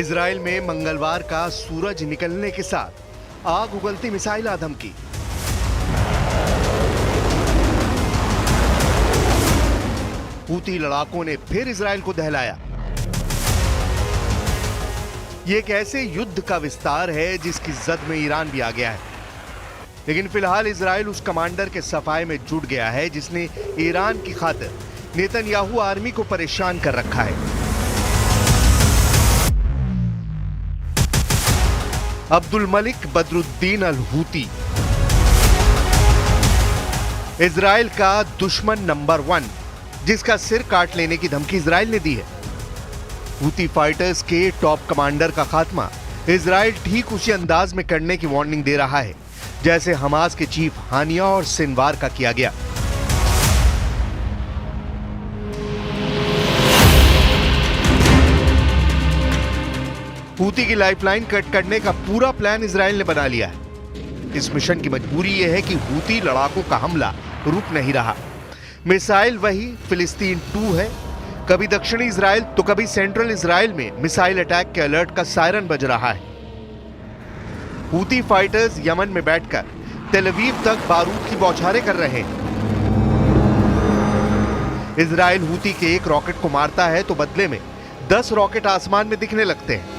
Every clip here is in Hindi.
इजराइल में मंगलवार का सूरज निकलने के साथ आग उगलती मिसाइल आदम की। हूती लड़ाकों ने फिर इजराइल को दहलाया। यह एक ऐसे युद्ध का विस्तार है जिसकी जद में ईरान भी आ गया है, लेकिन फिलहाल इजराइल उस कमांडर के सफाए में जुट गया है जिसने ईरान की खातिर नेतन्याहू आर्मी को परेशान कर रखा है। Abdul Malik Badruddin al Houthi, Israel का दुश्मन नंबर 1, जिसका सिर काट लेने की धमकी इजराइल ने दी है। हूती फाइटर्स के टॉप कमांडर का खात्मा इजराइल ठीक उसी अंदाज में करने की वार्निंग दे रहा है जैसे हमास के चीफ हानिया और सिनवार का किया गया। हूती की लाइफलाइन कट करने का पूरा प्लान इजराइल ने बना लिया है। इस मिशन की मजबूरी यह है कि हूती लड़ाकों का हमला रुक नहीं रहा। मिसाइल वही फिलिस्तीन 2 है। कभी दक्षिणी इजराइल तो कभी सेंट्रल इजराइल में मिसाइल अटैक के अलर्ट का सायरन बज रहा है। हूती फाइटर्स यमन में बैठकर तेल अवीव तक बारूद की बौछारें कर रहे हैं। इजराइल हूती के एक रॉकेट को मारता है तो बदले में 10 रॉकेट आसमान में दिखने लगते हैं।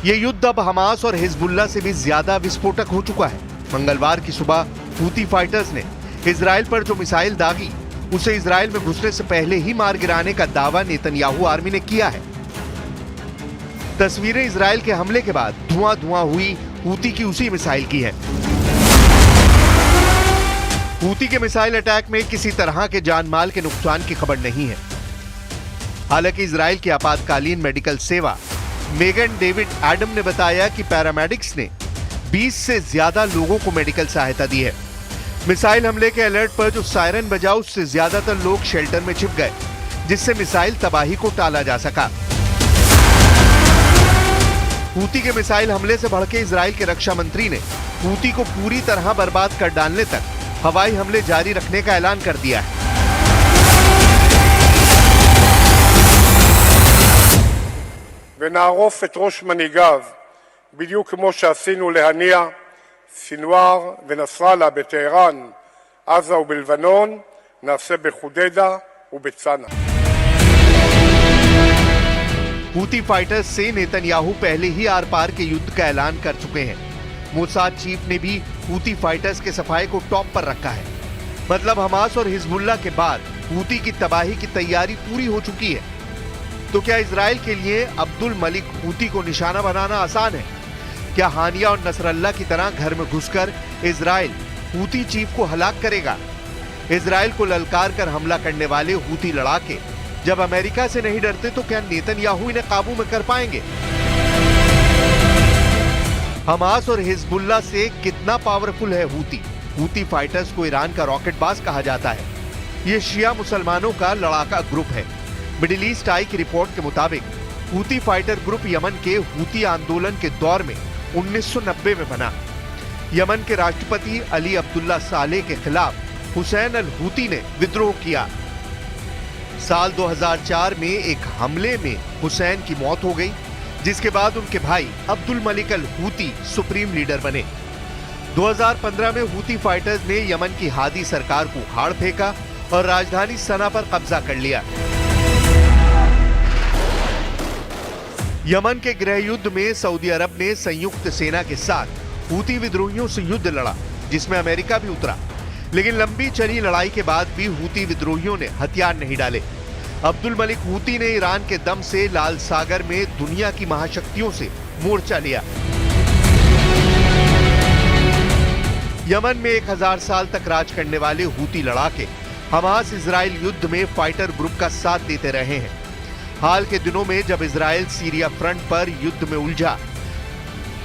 यह युद्ध अब हमास और हिजबुल्लाह से भी ज्यादा विस्फोटक हो चुका है। मंगलवार की सुबह हूती फाइटर्स ने इजराइल पर जो मिसाइल दागी उसे इजराइल में घुसने से पहले ही मार गिराने का दावा नेतन्याहू आर्मी ने किया है। तस्वीरें इजराइल के हमले के बाद धुआं धुआं हुई हूती की उसी मिसाइल की है। हूती के मिसाइल अटैक में किसी तरह के जानमाल के नुकसान की खबर नहीं है। हालांकि इजराइल की आपातकालीन मेडिकल सेवा मेगन डेविड एडम ने बताया कि पैरामेडिक्स ने 20 से ज्यादा लोगों को मेडिकल सहायता दी है। मिसाइल हमले के अलर्ट पर जो सायरन बजा उससे ज्यादातर लोग शेल्टर में छिप गए, जिससे मिसाइल तबाही को टाला जा सका। हूती के मिसाइल हमले से भड़के इजराइल के रक्षा मंत्री ने हूती को पूरी तरह बर्बाद कर डालने तक हवाई हमले जारी रखने का ऐलान कर दिया है। ונערוף את ראש מנהיגיו בדיוק כמו שעשינו להניע סינואר ונסראללה בטהרן, עזה ובלבנון, נעשה בחודדה ובצנע। हूती फाइटर्स से नेतन्याहू पहले ही आर पार के युद्ध का ऐलान कर चुके हैं। मोसाद चीफ ने भी हूती फाइटर्स के सफाए को टॉप पर रखा है। मतलब हमास और हिजबुल्लाह के बाद हूती की तबाही की तैयारी पूरी हो चुकी है। तो क्या इजराइल के लिए अब्दुल मलिक हूती को निशाना बनाना आसान है? क्या हानिया और नसरल्ला की तरह घर में घुसकर इजराइल हूती चीफ को हलाक करेगा? इजराइल को ललकार कर हमला करने वाले हूती लड़ाके जब अमेरिका से नहीं डरते तो क्या नेतन्याहू इन्हें काबू में कर पाएंगे? हमास और हिजबुल्लाह से कितना पावरफुल है हूती? हूती फाइटर्स को ईरान का रॉकेटबाज कहा जाता है। यह शिया मुसलमानों का लड़ाका ग्रुप है। मिडिल ईस्ट आई की रिपोर्ट के मुताबिक हूती फाइटर ग्रुप यमन के हूती आंदोलन के दौर में 1990 में बना। यमन के राष्ट्रपति अली अब्दुल्ला सालेह के खिलाफ हुसैन अल हूती ने विद्रोह किया। साल 2004 में एक हमले में हुसैन की मौत हो गई, जिसके बाद उनके भाई Abdul Malik al Houthi supreme leader बने। 2015 में हूती फाइटर्स ने यमन की हादी सरकार को उखाड़ फेंका और राजधानी सना पर कब्जा कर लिया। यमन के गृह युद्ध में सऊदी अरब ने संयुक्त सेना के साथ हूती विद्रोहियों से युद्ध लड़ा, जिसमें अमेरिका भी उतरा। लेकिन लंबी चली लड़ाई के बाद भी हूती विद्रोहियों ने हथियार नहीं डाले। अब्दुल मलिक हूती ने ईरान के दम से लाल सागर में दुनिया की महाशक्तियों से मोर्चा लिया। यमन में 1000 साल तक राज करने वाले हूती लड़ाके हमास इजराइल युद्ध में फाइटर ग्रुप का साथ देते रहे हैं। हाल के दिनों में जब इजराइल सीरिया फ्रंट पर युद्ध में उलझा,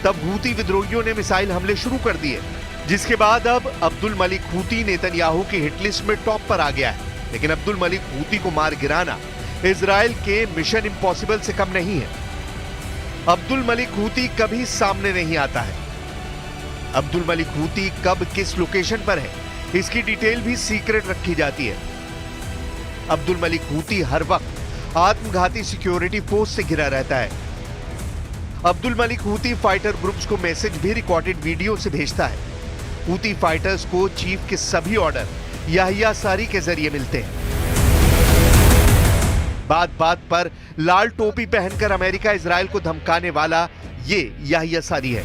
तब हूती विद्रोहियों ने मिसाइल हमले शुरू कर दिए, जिसके बाद अब अब्दुल मलिक हूती नेतन्याहू की हिटलिस्ट में टॉप पर आ गया है। लेकिन अब्दुल मलिक हूती को मार गिराना इजराइल के मिशन इम्पॉसिबल से कम नहीं है। अब्दुल मलिक हूती कभी सामने नहीं आता है। अब्दुल मलिक हूती कब किस लोकेशन पर है, इसकी डिटेल भी सीक्रेट रखी जाती है। अब्दुल मलिक हूती हर वक्त आत्मघाती सिक्योरिटी फोर्स से घिरा रहता है। Abdul Malik Houthi fighter groups को मैसेज भी रिकॉर्डेड वीडियो से भेजता है। हूती फाइटर्स को चीफ के सभी ऑर्डर याहिया सारी के जरिए मिलते हैं। बात बात पर लाल टोपी पहनकर अमेरिका इजराइल को धमकाने वाला ये याहिया सारी है।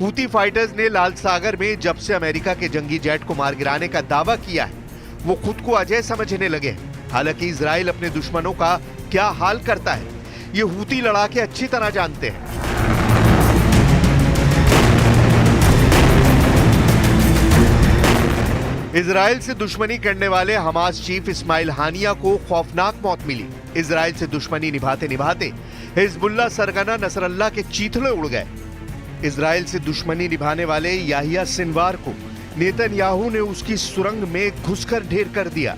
हूती फाइटर्स ने लाल सागर में जब से अमेरिका के जंगी जेट को मार गिराने का दावा किया है, वो खुद को अजय समझने लगे हैं। हालांकि इजराइल अपने दुश्मनों का क्या हाल करता है, ये हूती लड़ाके अच्छी तरह जानते हैं। इजराइल से दुश्मनी करने वाले हमास चीफ इस्माइल हानिया को खौफनाक मौत मिली। इजराइल से दुश्मनी निभाते निभाते हिजबुल्लाह सरगना नसरल्लाह के चीथड़े उड़ गए। इजराइल से दुश्मनी निभाने वाले याहिया सिनवार को नेतन्याहू ने उसकी सुरंग में घुसकर ढेर कर दिया।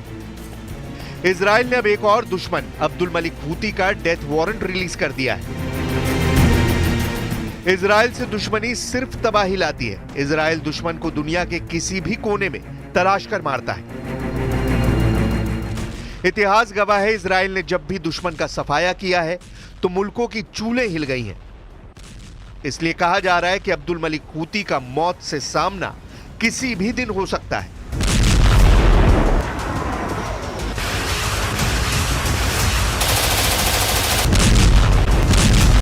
इजराइल ने अब एक और दुश्मन अब्दुल मलिक हूती का डेथ वारंट रिलीज कर दिया है। इजराइल से दुश्मनी सिर्फ तबाही लाती है। इजराइल दुश्मन को दुनिया के किसी भी कोने में तलाश कर मारता है। इतिहास गवाह है, इजराइल ने जब भी दुश्मन का सफाया किया है तो मुल्कों की चूलें हिल गई हैं। इसलिए कहा जा रहा है कि अब्दुल मलिक हूती का मौत से सामना किसी भी दिन हो सकता है।